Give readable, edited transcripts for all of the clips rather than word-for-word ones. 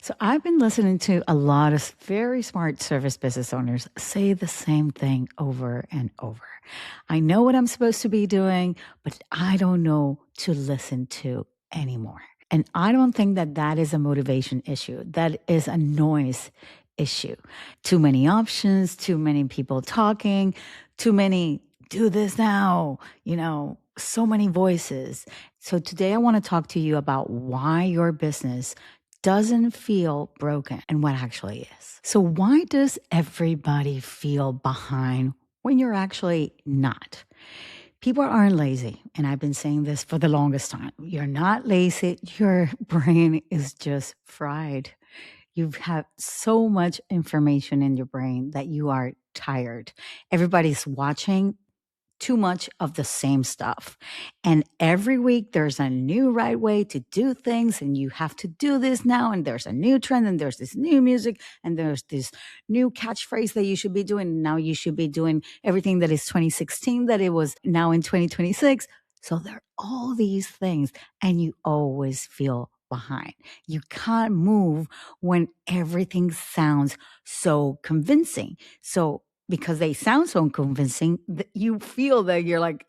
So I've been listening to a lot of very smart service business owners say the same thing over and over. I know what I'm supposed to be doing, but I don't know to listen to anymore. And I don't think that that is a motivation issue. That is a noise issue. Too many options, too many people talking, too many do this now, so many voices. So today I want to talk to you about why your business doesn't feel broken and what actually is. So, why does everybody feel behind when you're actually not? People aren't lazy. And I've been saying this for the longest time. You're not lazy. Your brain is just fried. You've had so much information in your brain that you are tired. Everybody's watching too much of the same stuff. And every week there's a new right way to do things, and you have to do this now. And there's a new trend, and there's this new music, and there's this new catchphrase that you should be doing. Now you should be doing everything that is 2016 that it was now in 2026. So there are all these things, and you always feel behind. You can't move when everything sounds so convincing. So because they sound so convincing that you feel that you're like,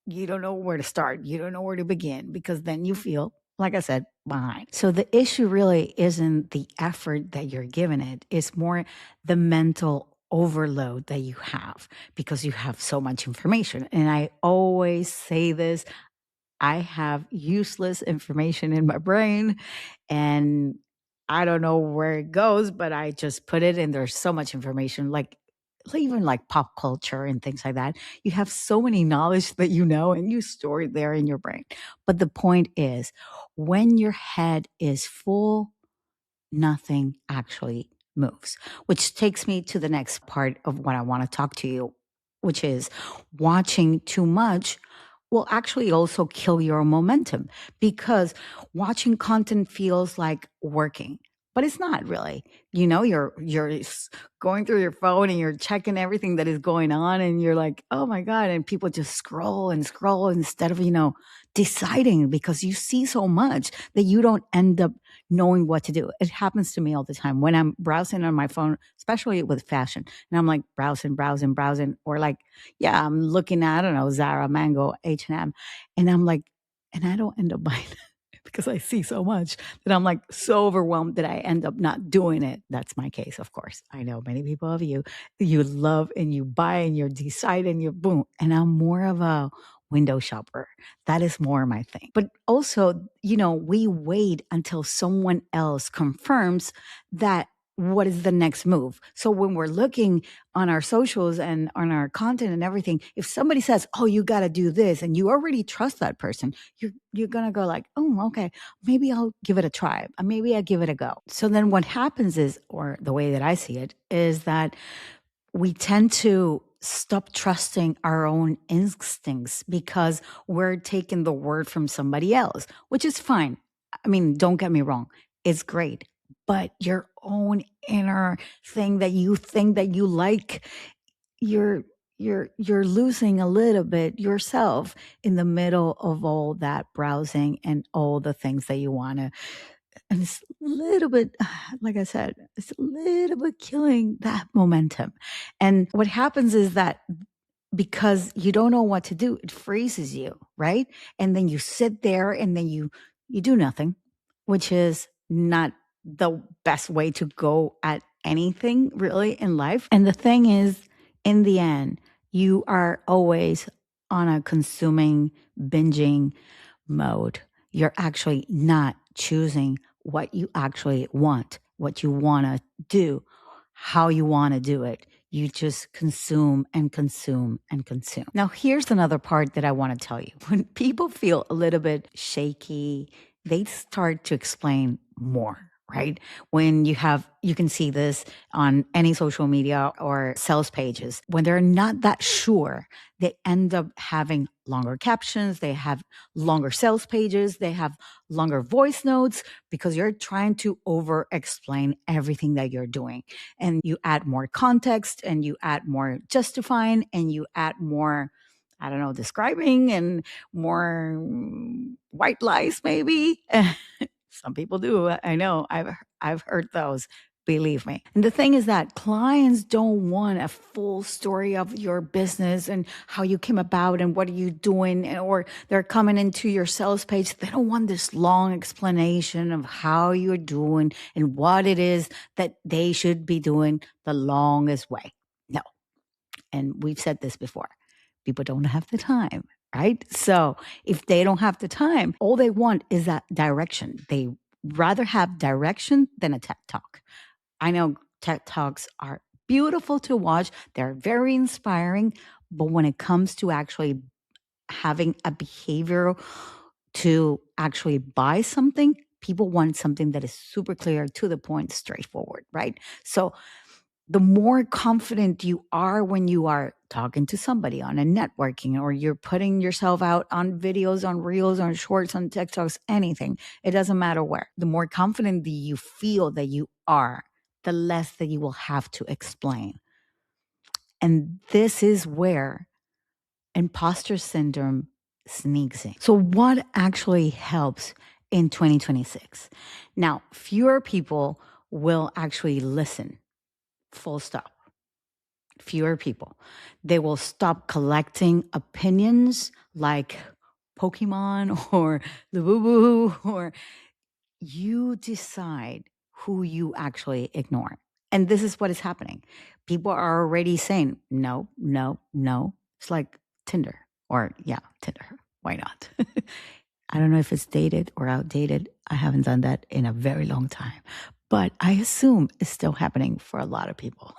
you don't know where to start. You don't know where to begin because then you feel, like I said, behind. So the issue really isn't the effort that you're giving it. It's more the mental overload that you have because you have so much information. And I always say this, I have useless information in my brain and I don't know where it goes, but I just put it and there's so much information, like even like pop culture and things like that. You have so many knowledge that you know and you store it there in your brain. But the point is, when your head is full, nothing actually moves, which takes me to the next part of what I want to talk to you, which is watching too much will actually also kill your momentum because watching content feels like working. But it's not really. You're going through your phone and you're checking everything that is going on and you're like, "Oh my god," and people just scroll and scroll instead of, deciding because you see so much that you don't end up knowing what to do. It happens to me all the time when I'm browsing on my phone, especially with fashion. And I'm like browsing, or like, yeah, I'm looking at, I don't know, Zara, Mango, H&M, and I'm like, and I don't end up buying it because I see so much that I'm like so overwhelmed that I end up not doing it. That's my case, of course. I know many people of you love and you buy and you decide and you boom. And I'm more of a window shopper. That is more my thing. But also, we wait until someone else confirms that what is the next move. So when we're looking on our socials and on our content and everything, if somebody says, "Oh, you got to do this," and you already trust that person, you're going to go like, "Oh, okay, maybe I'll give it a try. Maybe I'll give it a go." So then what happens is, or the way that I see it, is that we tend to stop trusting our own instincts because we're taking the word from somebody else, which is fine. I mean, don't get me wrong. It's great. But your own inner thing that you think that you like, you're you're losing a little bit yourself in the middle of all that browsing and all the things that you want to, and it's a little bit, like I said, it's a little bit killing that momentum. And what happens is that because you don't know what to do, it freezes you, right? And then you sit there and then you do nothing, which is not the best way to go at anything really in life. And the thing is, in the end, you are always on a consuming, binging mode. You're actually not choosing what you actually want, what you want to do, how you want to do it. You just consume and consume and consume. Now, here's another part that I want to tell you. When people feel a little bit shaky, they start to explain more, right? When you can see this on any social media or sales pages. When they're not that sure, they end up having longer captions, they have longer sales pages, they have longer voice notes because you're trying to over explain everything that you're doing. And you add more context and you add more justifying and you add more, I don't know, describing and more white lies maybe. Some people do. I know. I've heard those. Believe me. And the thing is that clients don't want a full story of your business and how you came about and what are you doing, or they're coming into your sales page. They don't want this long explanation of how you're doing and what it is that they should be doing the longest way. No. And we've said this before. People don't have the time, right? So if they don't have the time, all they want is that direction. They rather have direction than a TED Talk. I know TED Talks are beautiful to watch, they're very inspiring, but when it comes to actually having a behavior to actually buy something, people want something that is super clear, to the point, straightforward, right? So the more confident you are when you are talking to somebody on a networking, or you're putting yourself out on videos, on reels, on shorts, on TikToks, anything, it doesn't matter where. The more confident that you feel that you are, the less that you will have to explain. And this is where imposter syndrome sneaks in. So, what actually helps in 2026? Now, fewer people will actually listen, full stop. Fewer people. They will stop collecting opinions like Pokemon or Labubu, or you decide who you actually ignore. And this is what is happening. People are already saying, no, no, no. It's like Tinder, or yeah, Tinder. Why not? I don't know if it's dated or outdated. I haven't done that in a very long time, but I assume it's still happening for a lot of people.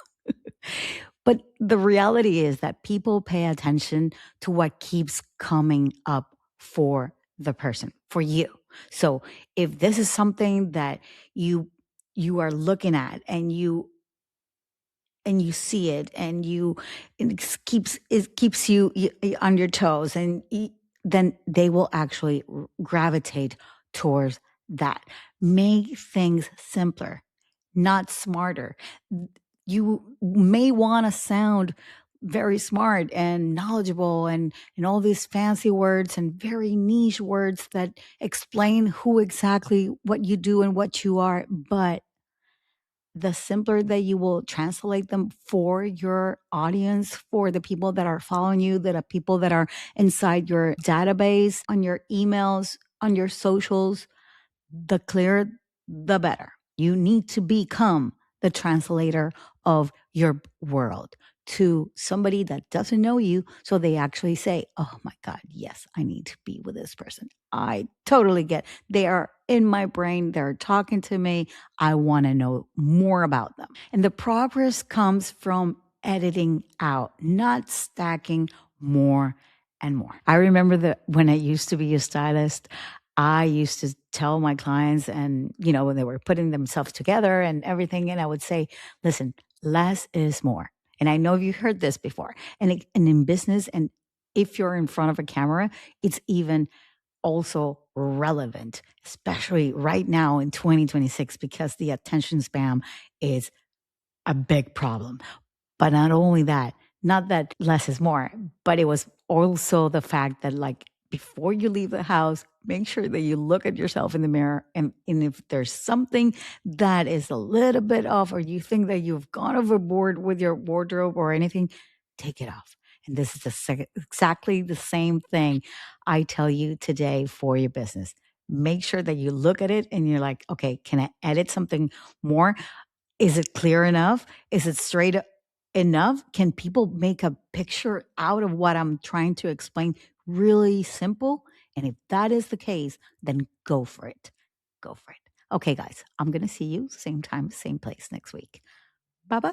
But the reality is that people pay attention to what keeps coming up for the person, for you. So if this is something that you are looking at, and you see it, and it keeps you on your toes, and then they will actually gravitate towards that. Make things simpler, not smarter. You may want to sound very smart and knowledgeable, and all these fancy words and very niche words that explain who exactly what you do and what you are, but the simpler that you will translate them for your audience, for the people that are following you, that are people that are inside your database, on your emails, on your socials, the clearer, the better. You need to become the translator of your world to somebody that doesn't know you. So they actually say, oh my God, yes, I need to be with this person. I totally get, they are in my brain. They're talking to me. I want to know more about them. And the progress comes from editing out, not stacking more and more. I remember that when I used to be a stylist, I used to tell my clients, and, when they were putting themselves together and everything, and I would say, listen, less is more. And I know you heard this before. And in business, and if you're in front of a camera, it's even also relevant, especially right now in 2026, because the attention spam is a big problem. But not only that, not that less is more, but it was also the fact that, like, before you leave the house, make sure that you look at yourself in the mirror. And if there's something that is a little bit off, or you think that you've gone overboard with your wardrobe or anything, take it off. And this is exactly the same thing I tell you today for your business. Make sure that you look at it and you're like, okay, can I edit something more? Is it clear enough? Is it straight enough? Can people make a picture out of what I'm trying to explain really simple? And if that is the case, then go for it. Go for it. Okay, guys, I'm going to see you same time, same place next week. Bye bye.